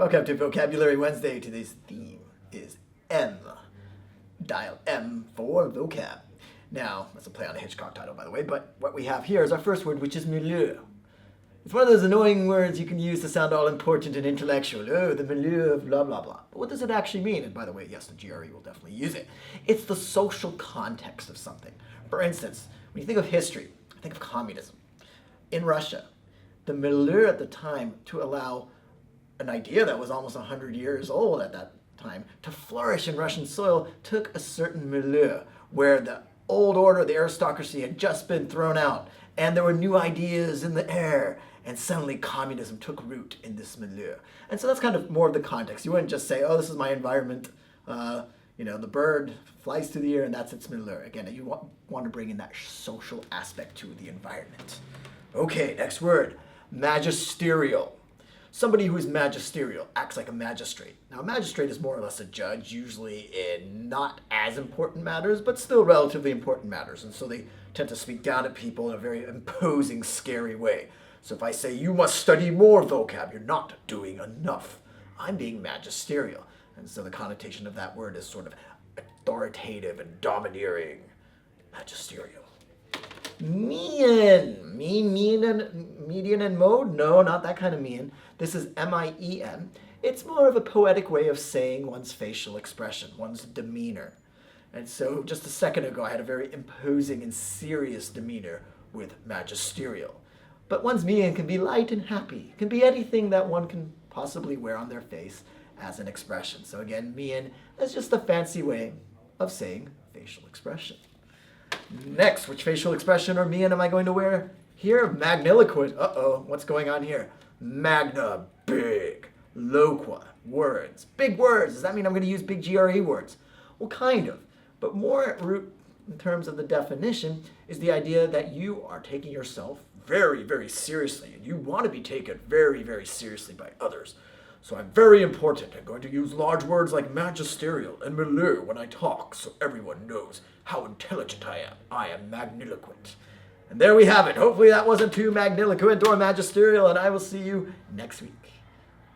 Welcome to Vocabulary Wednesday. Today's theme is M. Dial M for vocab. Now, that's a play on a Hitchcock title, by the way, but what we have here is our first word, which is milieu. It's one of those annoying words you can use to sound all important and intellectual. Oh, the milieu of blah, blah, blah. But what does it actually mean? And by the way, yes, the GRE will definitely use it. It's the social context of something. For instance, when you think of history, think of communism. In Russia, the milieu at the time to allow an idea that was almost 100 years old at that time to flourish in Russian soil took a certain milieu where the old order, the aristocracy had just been thrown out and there were new ideas in the air and suddenly communism took root in this milieu. And so that's kind of more of the context. You wouldn't just say, oh, this is my environment, the bird flies through the air and that's its milieu. Again, you want to bring in that social aspect to the environment. Okay, next word, magisterial. Somebody who is magisterial acts like a magistrate. Now, a magistrate is more or less a judge, usually in not as important matters, but still relatively important matters. And so they tend to speak down at people in a very imposing, scary way. So if I say, you must study more vocab, you're not doing enough. I'm being magisterial. And so the connotation of that word is sort of authoritative and domineering. Magisterial. Mien. Median and mode? No, not that kind of mien. This is M-I-E-N. It's more of a poetic way of saying one's facial expression, one's demeanor. And so just a second ago, I had a very imposing and serious demeanor with magisterial. But one's mien can be light and happy. It can be anything that one can possibly wear on their face as an expression. So again, mien is just a fancy way of saying facial expression. Next, which facial expression or mien am I going to wear? Here, magniloquent. Uh-oh, what's going on here? Magna, big. Loqua, words. Big words. Does that mean I'm going to use big GRE words? Well, kind of. But more at root in terms of the definition is the idea that you are taking yourself very, very seriously. And you want to be taken very, very seriously by others. So I'm very important. I'm going to use large words like magisterial and milieu when I talk so everyone knows how intelligent I am. I am magniloquent. And there we have it. Hopefully that wasn't too magniloquent or magisterial, and I will see you next week.